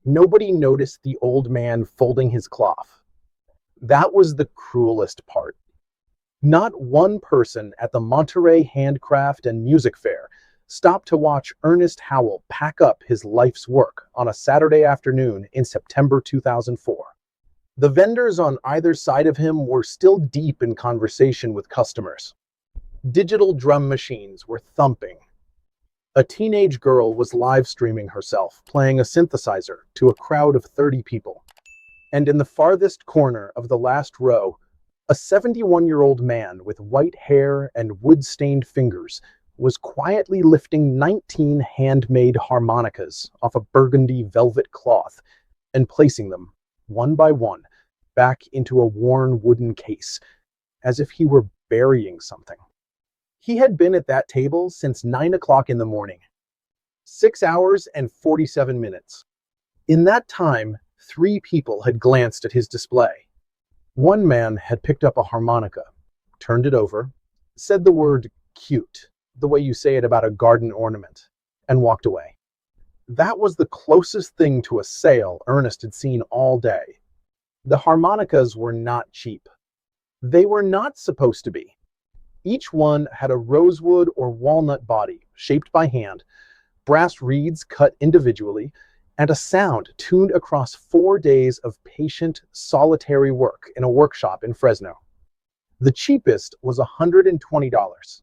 Nobody noticed the old man folding his cloth. That was the cruelest part. Not one person at the Monterey Handcraft and Music Fair stopped to watch Ernest Howell pack up his life's work on a Saturday afternoon in September 2004. The vendors on either side of him were still deep in conversation with customers. Digital drum machines were thumping. A teenage girl was live streaming herself, playing a synthesizer to a crowd of 30 people. And in the farthest corner of the last row, a 71-year-old man with white hair and wood-stained fingers was quietly lifting 19 handmade harmonicas off a burgundy velvet cloth and placing them, one by one, back into a worn wooden case, as if he were burying something. He had been at that table since 9 o'clock in the morning. 6 hours and 47 minutes. In that time, 3 people had glanced at his display. One man had picked up a harmonica, turned it over, said the word cute, the way you say it about a garden ornament, and walked away. That was the closest thing to a sale Ernest had seen all day. The harmonicas were not cheap. They were not supposed to be. Each one had a rosewood or walnut body shaped by hand, brass reeds cut individually, and a sound tuned across 4 days of patient, solitary work in a workshop in Fresno. The cheapest was $120.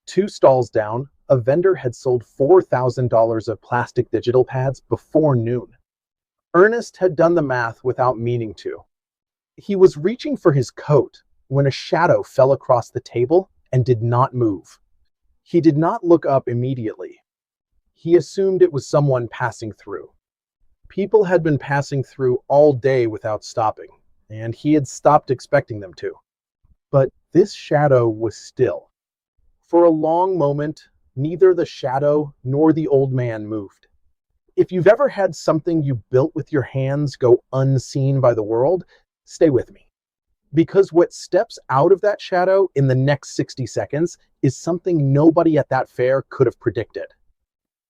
2 stalls down, a vendor had sold $4,000 of plastic digital pads before noon. Ernest had done the math without meaning to. He was reaching for his coat when a shadow fell across the table and did not move. He did not look up immediately. He assumed it was someone passing through. People had been passing through all day without stopping, and he had stopped expecting them to. But this shadow was still. For a long moment, neither the shadow nor the old man moved. If you've ever had something you built with your hands go unseen by the world, stay with me. Because what steps out of that shadow in the next 60 seconds is something nobody at that fair could have predicted.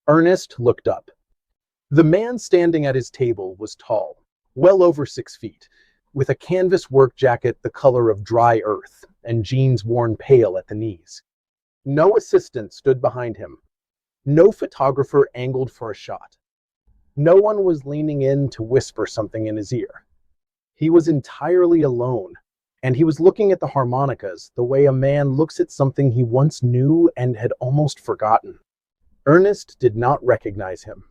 Ernest looked up. The man standing at his table was tall, well over 6 feet, with a canvas work jacket the color of dry earth and jeans worn pale at the knees. No assistant stood behind him. No photographer angled for a shot. No one was leaning in to whisper something in his ear. He was entirely alone. And he was looking at the harmonicas the way a man looks at something he once knew and had almost forgotten. Ernest did not recognize him.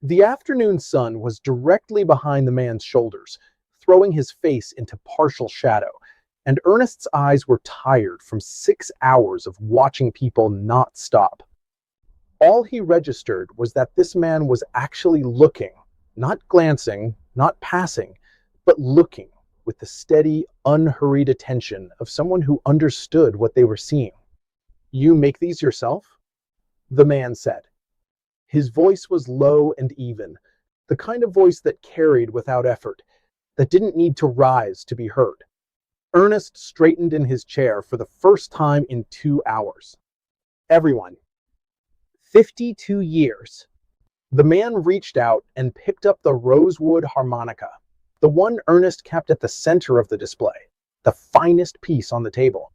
The afternoon sun was directly behind the man's shoulders, throwing his face into partial shadow, and Ernest's eyes were tired from 6 hours of watching people not stop. All he registered was that this man was actually looking, not glancing, not passing, but looking, with the steady, unhurried attention of someone who understood what they were seeing. "You make these yourself?" the man said. His voice was low and even, the kind of voice that carried without effort, that didn't need to rise to be heard. Ernest straightened in his chair for the first time in 2 hours. "Everyone." 52 years. The man reached out and picked up the rosewood harmonica, the one Ernest kept at the center of the display, the finest piece on the table.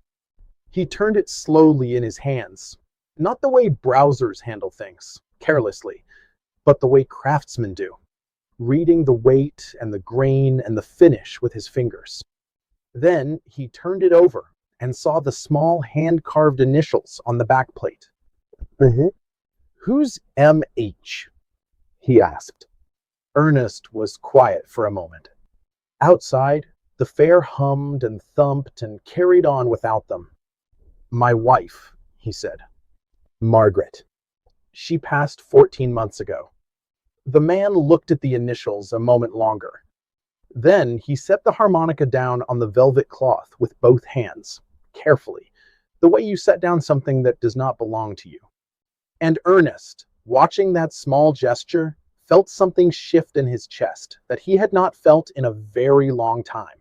He turned it slowly in his hands, not the way browsers handle things, carelessly, but the way craftsmen do, reading the weight and the grain and the finish with his fingers. Then he turned it over and saw the small hand-carved initials on the back plate. "Who's M.H.?" he asked. Ernest was quiet for a moment. Outside, the fair hummed and thumped and carried on without them. "My wife," he said. "Margaret. She passed 14 months ago." The man looked at the initials a moment longer. Then he set the harmonica down on the velvet cloth with both hands, carefully, the way you set down something that does not belong to you. And Ernest, watching that small gesture, felt something shift in his chest that he had not felt in a very long time.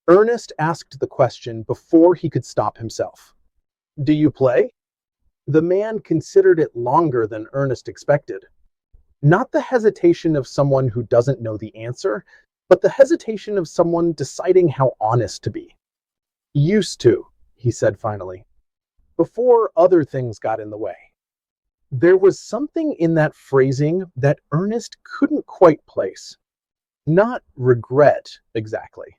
Ernest asked the question before he could stop himself. "Do you play?" The man considered it longer than Ernest expected. Not the hesitation of someone who doesn't know the answer, but the hesitation of someone deciding how honest to be. Used to, he said finally, before other things got in the way. There was something in that phrasing that Ernest couldn't quite place. Not regret, exactly.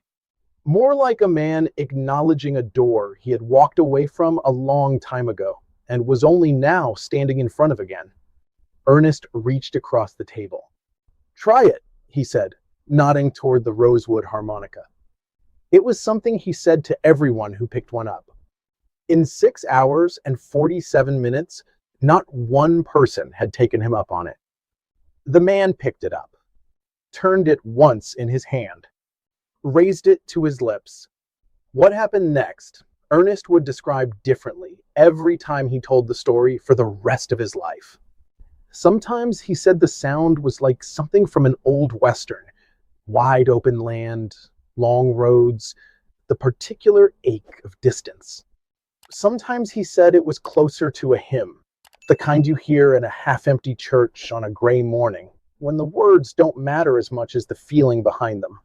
More like a man acknowledging a door he had walked away from a long time ago and was only now standing in front of again. Ernest reached across the table. "Try it," he said, nodding toward the rosewood harmonica. It was something he said to everyone who picked one up. In 6 hours and 47 minutes, not one person had taken him up on it. The man picked it up, turned it once in his hand, raised it to his lips. What happened next, Ernest would describe differently every time he told the story for the rest of his life. Sometimes he said the sound was like something from an old western. Wide open land, long roads, the particular ache of distance. Sometimes he said it was closer to a hymn, the kind you hear in a half-empty church on a gray morning, when the words don't matter as much as the feeling behind them.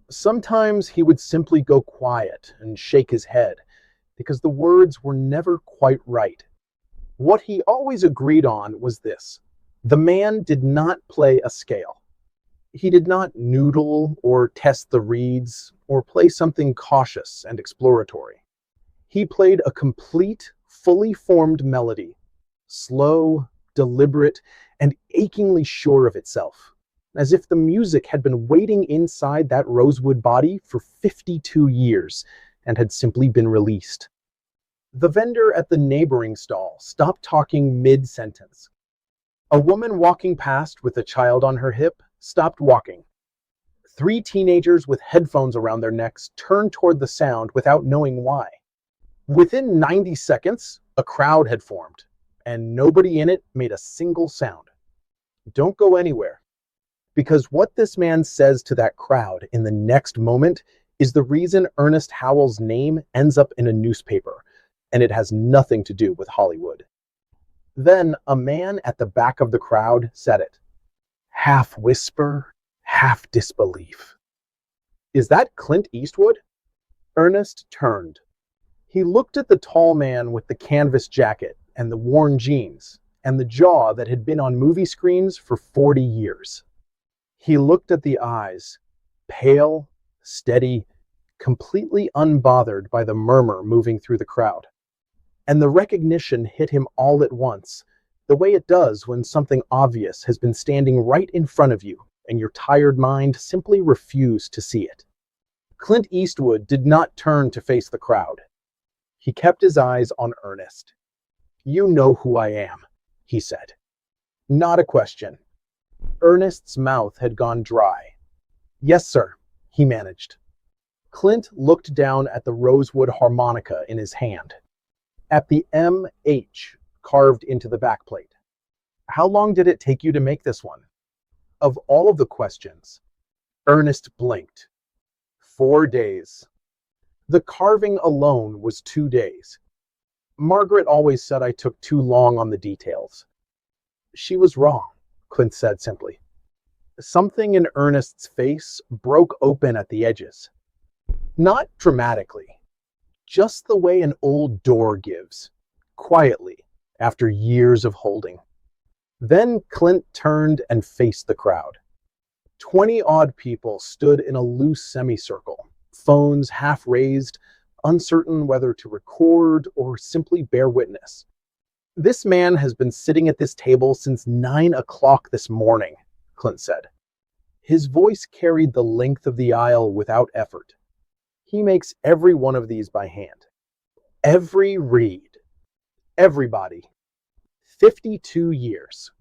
Sometimes he would simply go quiet and shake his head, because the words were never quite right. What he always agreed on was this: the man did not play a scale. He did not noodle or test the reeds or play something cautious and exploratory. He played a complete, fully formed melody, slow, deliberate, and achingly sure of itself, as if the music had been waiting inside that rosewood body for 52 years and had simply been released. The vendor at the neighboring stall stopped talking mid-sentence. A woman walking past with a child on her hip stopped walking. 3 teenagers with headphones around their necks turned toward the sound without knowing why. Within 90 seconds, a crowd had formed, and nobody in it made a single sound. Don't go anywhere, because what this man says to that crowd in the next moment is the reason Ernest Howell's name ends up in a newspaper, and it has nothing to do with Hollywood. Then a man at the back of the crowd said it, half whisper, half disbelief. "Is that Clint Eastwood?" Ernest turned. He looked at the tall man with the canvas jacket and the worn jeans and the jaw that had been on movie screens for 40 years. He looked at the eyes, pale, steady, completely unbothered by the murmur moving through the crowd. And the recognition hit him all at once, the way it does when something obvious has been standing right in front of you and your tired mind simply refused to see it. Clint Eastwood did not turn to face the crowd. He kept his eyes on Ernest. "You know who I am," he said. Not a question. Ernest's mouth had gone dry. "Yes, sir," he managed. Clint looked down at the rosewood harmonica in his hand, at the M.H. carved into the backplate. "How long did it take you to make this one?" Of all of the questions, Ernest blinked. 4 days. The carving alone was 2 days. Margaret always said I took too long on the details. She was wrong, Clint said simply. Something in Ernest's face broke open at the edges. Not dramatically, just the way an old door gives, quietly, after years of holding. Then Clint turned and faced the crowd. 20-odd people stood in a loose semicircle, phones half raised, uncertain whether to record or simply bear witness. "This man has been sitting at this table since 9 o'clock this morning," Clint said. His voice carried the length of the aisle without effort. "He makes every one of these by hand. Every reed. Everybody. 52 years.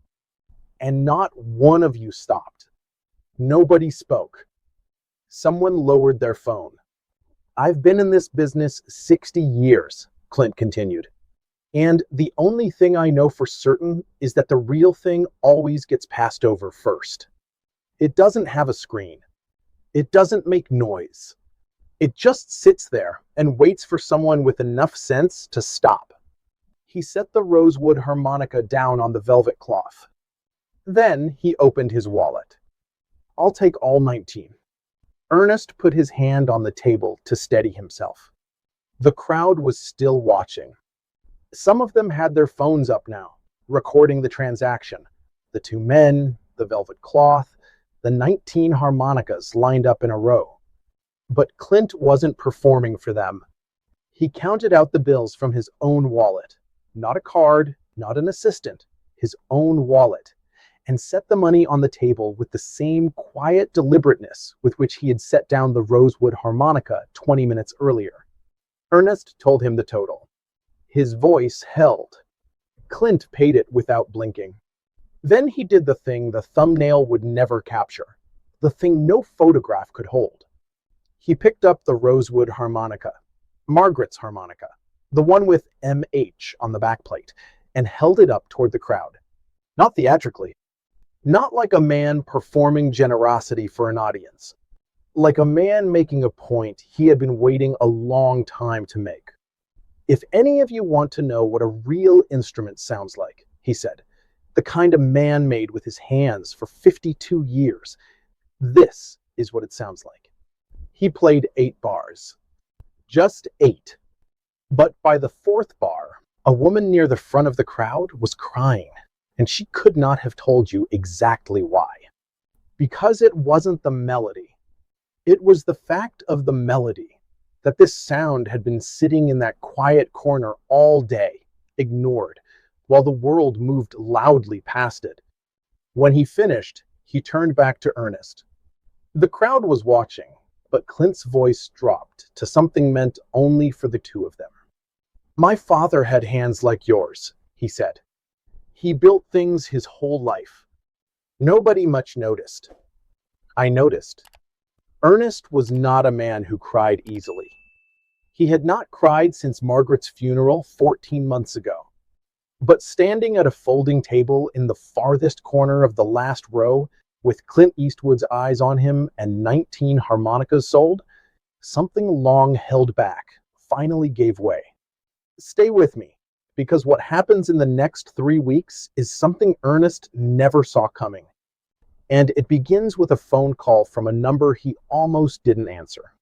And not one of you stopped. Nobody spoke. Someone lowered their phone. I've been in this business 60 years, Clint continued. And the only thing I know for certain is that the real thing always gets passed over first. It doesn't have a screen. It doesn't make noise. It just sits there and waits for someone with enough sense to stop." He set the rosewood harmonica down on the velvet cloth. Then he opened his wallet. "I'll take all 19. Ernest put his hand on the table to steady himself. The crowd was still watching. Some of them had their phones up now, recording the transaction. The two men, the velvet cloth, the 19 harmonicas lined up in a row. But Clint wasn't performing for them. He counted out the bills from his own wallet, not a card, not an assistant, his own wallet, and set the money on the table with the same quiet deliberateness with which he had set down the rosewood harmonica 20 minutes earlier. Ernest told him the total. His voice held. Clint paid it without blinking. Then he did the thing the thumbnail would never capture, the thing no photograph could hold. He picked up the rosewood harmonica, Margaret's harmonica, the one with MH on the backplate, and held it up toward the crowd. Not theatrically, not like a man performing generosity for an audience, like a man making a point he had been waiting a long time to make. "If any of you want to know what a real instrument sounds like," he said, "the kind a man made with his hands for 52 years, this is what it sounds like." He played 8 bars. Just 8. But by the 4th bar, a woman near the front of the crowd was crying, and she could not have told you exactly why. Because it wasn't the melody. It was the fact of the melody, that this sound had been sitting in that quiet corner all day, ignored, while the world moved loudly past it. When he finished, he turned back to Ernest. The crowd was watching, but Clint's voice dropped to something meant only for the two of them. "My father had hands like yours," he said. "He built things his whole life. Nobody much noticed. I noticed." Ernest was not a man who cried easily. He had not cried since Margaret's funeral 14 months ago. But standing at a folding table in the farthest corner of the last row, with Clint Eastwood's eyes on him and 19 harmonicas sold, something long held back finally gave way. Stay with me, because what happens in the next 3 weeks is something Ernest never saw coming. And it begins with a phone call from a number he almost didn't answer.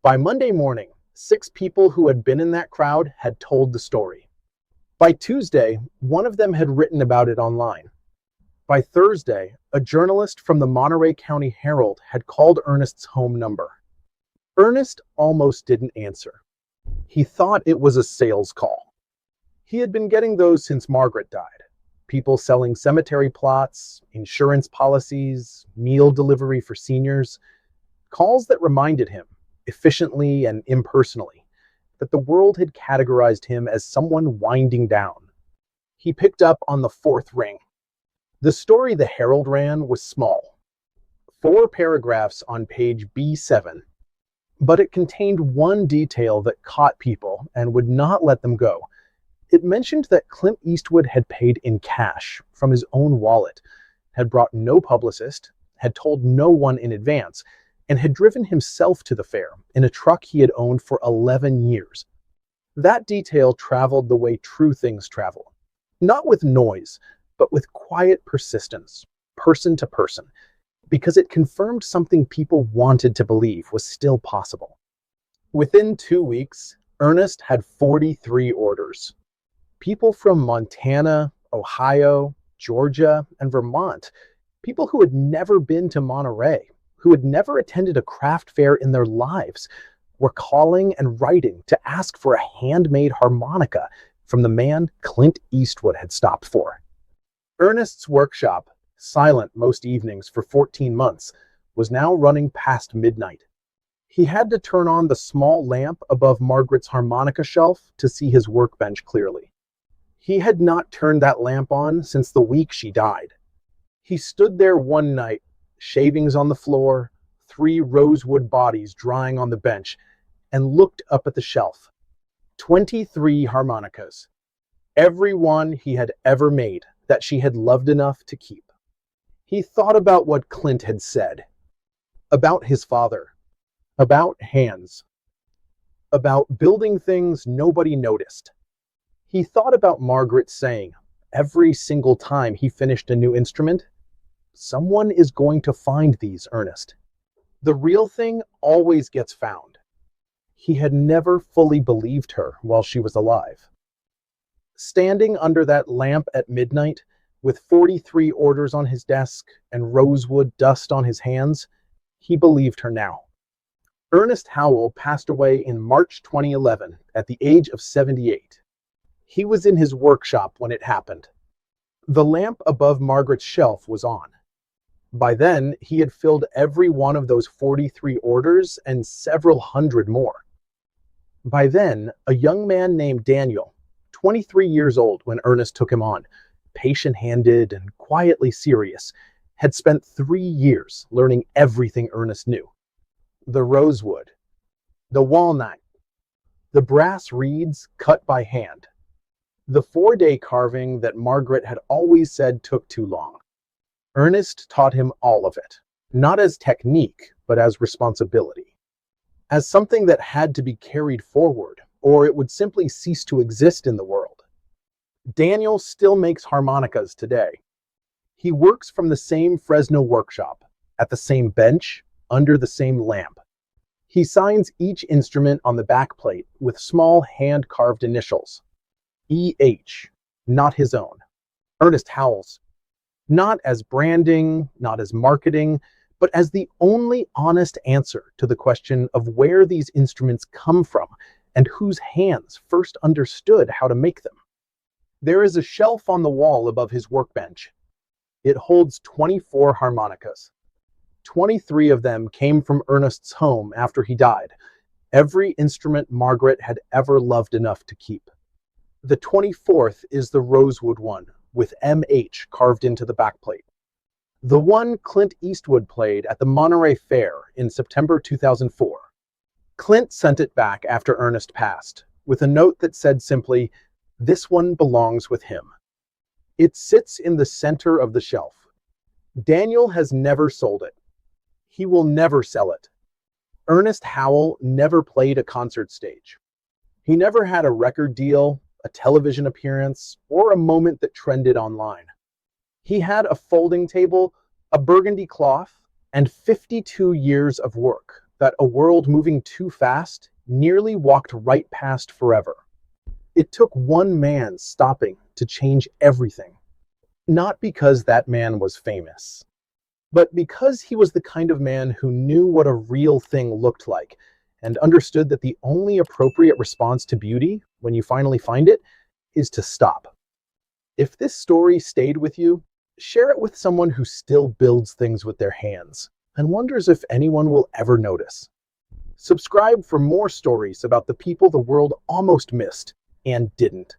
By Monday morning, 6 people who had been in that crowd had told the story. By Tuesday, one of them had written about it online. By Thursday, a journalist from the Monterey County Herald had called Ernest's home number. Ernest almost didn't answer. He thought it was a sales call. He had been getting those since Margaret died. People selling cemetery plots, insurance policies, meal delivery for seniors. Calls that reminded him, efficiently and impersonally, that the world had categorized him as someone winding down. He picked up on the 4th ring. The story the Herald ran was small. 4 paragraphs on page B7. But it contained one detail that caught people and would not let them go. It mentioned that Clint Eastwood had paid in cash from his own wallet, had brought no publicist, had told no one in advance, and had driven himself to the fair in a truck he had owned for 11 years. That detail traveled the way true things travel. Not with noise, but with quiet persistence, person to person, because it confirmed something people wanted to believe was still possible. Within 2 weeks, Ernest had 43 orders. People from Montana, Ohio, Georgia, and Vermont, people who had never been to Monterey, who had never attended a craft fair in their lives, were calling and writing to ask for a handmade harmonica from the man Clint Eastwood had stopped for. Ernest's workshop, silent most evenings for 14 months, was now running past midnight. He had to turn on the small lamp above Margaret's harmonica shelf to see his workbench clearly. He had not turned that lamp on since the week she died. He stood there one night, shavings on the floor, 3 rosewood bodies drying on the bench, and looked up at the shelf. 23 harmonicas. Every one he had ever made that she had loved enough to keep. He thought about what Clint had said. About his father. About hands. About building things nobody noticed. He thought about Margaret saying, every single time he finished a new instrument, Someone is going to find these, Ernest. The real thing always gets found. He had never fully believed her while she was alive. Standing under that lamp at midnight, with 43 orders on his desk and rosewood dust on his hands, he believed her now. Ernest Howell passed away in March 2011 at the age of 78. He was in his workshop when it happened. The lamp above Margaret's shelf was on. By then, he had filled every one of those 43 orders and several hundred more. By then, a young man named Daniel, 23 years old when Ernest took him on, patient-handed and quietly serious, had spent 3 years learning everything Ernest knew. The rosewood, the walnut, the brass reeds cut by hand, the 4-day carving that Margaret had always said took too long. Ernest taught him all of it, not as technique, but as responsibility, as something that had to be carried forward, or it would simply cease to exist in the world. Daniel still makes harmonicas today. He works from the same Fresno workshop, at the same bench, under the same lamp. He signs each instrument on the backplate with small hand-carved initials. E.H., not his own. Ernest Howell's. Not as branding, not as marketing, but as the only honest answer to the question of where these instruments come from and whose hands first understood how to make them. There is a shelf on the wall above his workbench. It holds 24 harmonicas. 23 of them came from Ernest's home after he died, every instrument Margaret had ever loved enough to keep. The 24th is the rosewood one, with M.H. carved into the backplate. The one Clint Eastwood played at the Monterey Fair in September 2004. Clint sent it back after Ernest passed, with a note that said simply, "This one belongs with him." It sits in the center of the shelf. Daniel has never sold it. He will never sell it. Ernest Howell never played a concert stage. He never had a record deal, a television appearance, or a moment that trended online. He had a folding table, a burgundy cloth, and 52 years of work that a world moving too fast nearly walked right past forever. It took one man stopping to change everything. Not because that man was famous, but because he was the kind of man who knew what a real thing looked like and understood that the only appropriate response to beauty, when you finally find it, is to stop. If this story stayed with you, share it with someone who still builds things with their hands and wonders if anyone will ever notice. Subscribe for more stories about the people the world almost missed and didn't.